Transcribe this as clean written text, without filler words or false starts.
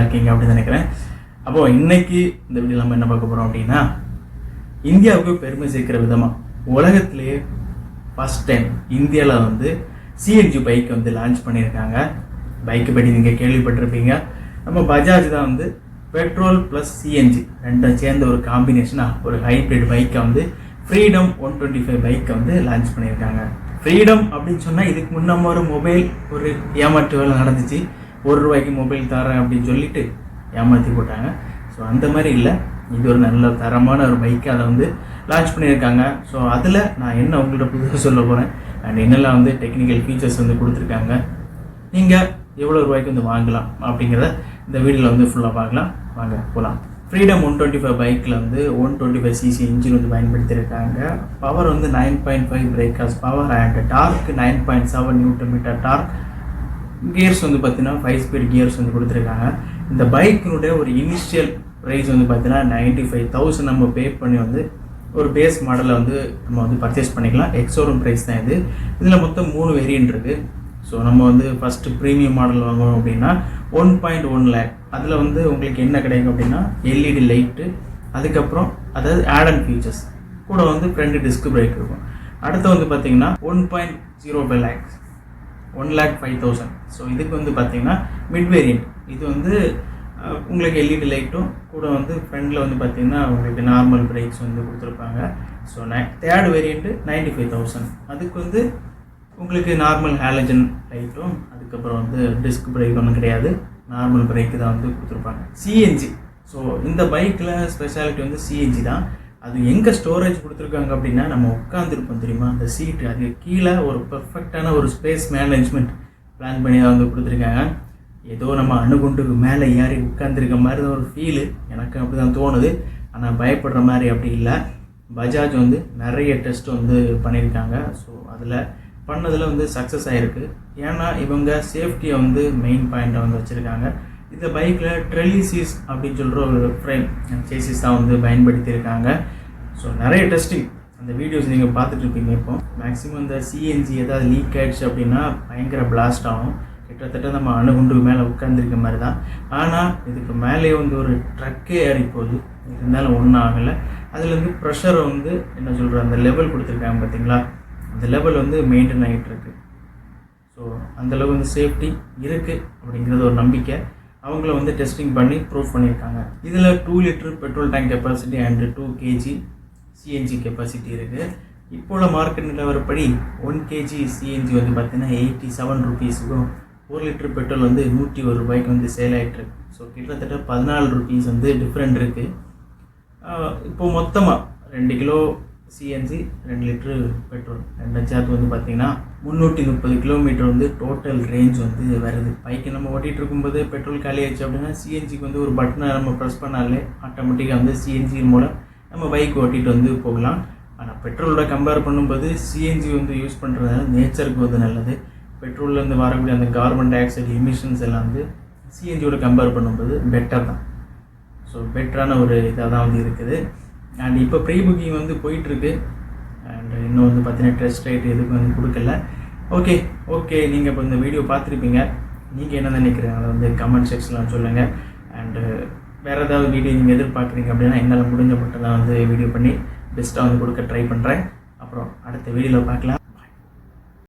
இருக்கீங்க அப்படின்னு நினைக்கிறேன். அப்போது இன்றைக்கி இந்த வீடியோ நம்ம என்ன பார்க்க போகிறோம் அப்படின்னா, இந்தியாவுக்கு பெருமை சேர்க்கிற விதமாக உலகத்திலேயே ஃபஸ்ட் டைம் இந்தியாவில் வந்து சிஎன்ஜி பைக் வந்து லான்ச் பண்ணியிருக்காங்க. பைக்கை பற்றி நீங்கள் கேள்விப்பட்டிருப்பீங்க. நம்ம பஜாஜ் தான் வந்து பெட்ரோல் ப்ளஸ் சிஎன்ஜி ரெண்டும் சேர்ந்த ஒரு காம்பினேஷனாக ஒரு ஹைப்ரிட் பைக்கை வந்து ஃப்ரீடம் 125 பைக்கை வந்து லான்ச் பண்ணியிருக்காங்க. ஃப்ரீடம் அப்படின்னு சொன்னால் இதுக்கு முன்னாடி ஒரு மொபைல் ஒரு ஏமாற்று வேலை நடந்துச்சு. ₹1 மொபைல் தரேன் அப்படின்னு சொல்லிட்டு ஏமாற்றி போட்டாங்க. ஸோ அந்த மாதிரி இல்லை, இது ஒரு நல்ல தரமான ஒரு பைக்கை அதை வந்து லான்ச் பண்ணியிருக்காங்க. ஸோ அதில் நான் என்ன உங்கள்கிட்ட புதுசாக சொல்ல போகிறேன் அண்ட் என்னெல்லாம் வந்து டெக்னிக்கல் ஃபீச்சர்ஸ் வந்து கொடுத்துருக்காங்க, நீங்கள் எவ்வளோ ரூபாய்க்கு வந்து வாங்கலாம் அப்படிங்கிறத இந்த வீடியோவில் வந்து ஃபுல்லாக பார்க்கலாம். வாங்க போகலாம். ஃப்ரீடம் 125 பைக்கில் வந்து 125cc இன்ஜின் வந்து பயன்படுத்தியிருக்காங்க. பவர் வந்து 9.5 பிரேக்கர்ஸ் power and torque 9.7 newton torque. Gears வந்து பார்த்தீங்கன்னா 5 ஸ்பீட் கியர்ஸ் வந்து கொடுத்துருக்காங்க. இந்த பைக்கினுடைய ஒரு இனிஷியல் ப்ரைஸ் வந்து பார்த்தீங்கன்னா 95,000 நம்ம பே பண்ணி வந்து ஒரு பேஸ் மாடலை வந்து நம்ம வந்து பர்ச்சேஸ் பண்ணிக்கலாம். எக்ஸோரூம் ப்ரைஸ் தான் இது. இதில் மொத்தம் 3 வேரியன்ட் இருக்குது. ஸோ நம்ம வந்து ஃபஸ்ட்டு ப்ரீமியம் மாடல் வாங்கணும் அப்படின்னா 1.1 lakh. அதில் வந்து உங்களுக்கு என்ன கிடைக்கும் அப்படின்னா எல்இடி லைட்டு, அதுக்கப்புறம் அதாவது ஆட் அண்ட் ஃபீச்சர்ஸ் கூட வந்து ஃப்ரண்ட் டிஸ்க் பிரேக் இருக்கும். அடுத்து வந்து பார்த்தீங்கன்னா 1.05 lakhs 1,05,000. ஸோ இதுக்கு வந்து பார்த்தீங்கன்னா மிட் வேரியண்ட். இது வந்து உங்களுக்கு எல்இடி லைட்டும் கூட வந்து ஃப்ரண்டில் வந்து பார்த்தீங்கன்னா உங்களுக்கு நார்மல் பிரேக்ஸ் வந்து கொடுத்துருப்பாங்க. So third variant 95,000. அதுக்கு வந்து உங்களுக்கு நார்மல் ஹாலஜன் லைட்டும் அதுக்கப்புறம் வந்து டிஸ்க் பிரேக் ஒன்றும் கிடையாது, நார்மல் பிரேக்கு தான் வந்து கொடுத்துருப்பாங்க. சிஎன்ஜி. ஸோ இந்த பைக்கில் ஸ்பெஷாலிட்டி வந்து சிஎன்ஜி தான். அது எங்கே ஸ்டோரேஜ் கொடுத்துருக்காங்க அப்படின்னா நம்ம உட்காந்துருப்போம் தெரியுமா அந்த சீட்டு, அது கீழே ஒரு பர்ஃபெக்டான ஒரு ஸ்பேஸ் மேனேஜ்மெண்ட் பிளான் பண்ணி தான் வந்து கொடுத்துருக்காங்க. ஏதோ நம்ம அணுகுண்டுக்கு மேலே ஏறி உட்காந்துருக்க மாதிரி தான் ஒரு ஃபீலு எனக்கு அப்படி தான் தோணுது. ஆனால் பயப்படுற மாதிரி அப்படி இல்லை. பஜாஜ் வந்து நிறைய டெஸ்ட் வந்து பண்ணியிருக்காங்க. ஸோ அதில் பண்ணதில் வந்து சக்ஸஸ் ஆகிருக்கு. ஏன்னா இவங்க சேஃப்டியை வந்து மெயின் பாயிண்ட்டை வந்து வச்சுருக்காங்க. இந்த பைக்கில் ட்ரெலிசிஸ் அப்படின்னு சொல்கிற ஒரு ஃப்ரேம் சேசிஸ் தான் வந்து பயன்படுத்தியிருக்காங்க. ஸோ நிறைய டெஸ்டிங் அந்த வீடியோஸ் நீங்கள் பார்த்துட்ருப்பீங்க. இப்போ மேக்ஸிமம் இந்த சிஎன்ஜி ஏதாவது லீக் ஆகிடுச்சு அப்படின்னா பயங்கர பிளாஸ்ட் ஆகும். கிட்டத்தட்ட நம்ம அணுகுண்டுக்கு மேலே உட்காந்துருக்க மாதிரி தான். ஆனால் இதுக்கு மேலே வந்து ஒரு ட்ரக்கே ஏறி போகுது, இருந்தாலும் ஒன்றும் ஆகலை. அதில் வந்து ப்ரெஷரை வந்து என்ன சொல்கிற அந்த லெவல் கொடுத்துருக்காங்க பார்த்தீங்களா, அந்த லெவல் வந்து மெயின்டைன் ஆகிட்டு இருக்கு. ஸோ அந்தளவு வந்து சேஃப்டி இருக்குது அப்படிங்கிறது ஒரு நம்பிக்கை. அவங்கள வந்து டெஸ்டிங் பண்ணி ப்ரூவ் பண்ணியிருக்காங்க. இதில் 2 litre petrol tank capacity and 2 kg CNG capacity இருக்குது. இப்போல மார்க்கெட் நிலவரப்படி 1 kg சிஎன்ஜி வந்து பார்த்தீங்கன்னா 87 rupeesக்கும் 1 லிட்டர் பெட்ரோல் வந்து 101 ரூபாய்க்கு வந்து சேல் ஆகிட்டுருக்கு. ஸோ கிட்டத்தட்ட 14 rupees வந்து டிஃப்ரெண்ட் இருக்குது. இப்போது மொத்தமாக 2 கிலோ சிஎன்ஜி 2 லிட்ரு பெட்ரோல் ரெண்டு சேர்த்து வந்து பார்த்திங்கன்னா 330 கிலோமீட்டர் வந்து டோட்டல் ரேஞ்ச் வந்து வருது. பைக்கு நம்ம ஓட்டிகிட்டு இருக்கும்போது பெட்ரோல் காலி ஆயிடுச்சு அப்படின்னா சிஎன்ஜிக்கு வந்து ஒரு பட்டனை நம்ம ப்ரெஸ் பண்ணாலே ஆட்டோமேட்டிக்காக வந்து சிஎன்ஜி மூலம் நம்ம பைக் ஓட்டிகிட்டு வந்து போகலாம். ஆனால் பெட்ரோலோட கம்பேர் பண்ணும்போது சிஎன்ஜி வந்து யூஸ் பண்ணுறதுனால நேச்சருக்கு வந்து நல்லது. பெட்ரோல்லேருந்து வரக்கூடிய அந்த கார்பன் டை ஆக்சைடு எமிஷன்ஸ் எல்லாம் வந்து சிஎன்ஜியோட கம்பேர் பண்ணும்போது பெட்டர் தான். ஸோ பெட்டரான ஒரு இதாக தான் வந்து இருக்குது. அண்ட் இப்போ ப்ரீ புக்கிங் வந்து போயிட்டுருக்கு. அண்ட் இன்னும் வந்து பார்த்தீங்கன்னா டெஸ்ட் ரைட் எதுக்கும் வந்து கொடுக்கல. ஓகே நீங்கள் இப்போ இந்த வீடியோ பார்த்துருப்பீங்க. நீங்கள் என்ன நினைக்கிறீங்க அதை வந்து கமெண்ட் செக்ஷனில் சொல்லுங்கள். அண்டு வேறு ஏதாவது வீடியோ நீங்கள் எதிர்பார்க்குறீங்க அப்படின்னா என்னால் முடிஞ்ச மட்டும் தான் வந்து வீடியோ பண்ணி பெஸ்ட்டாக வந்து கொடுக்க ட்ரை பண்ணுறேன். அப்புறம் அடுத்த வீடியோவில் பார்க்கலாம்.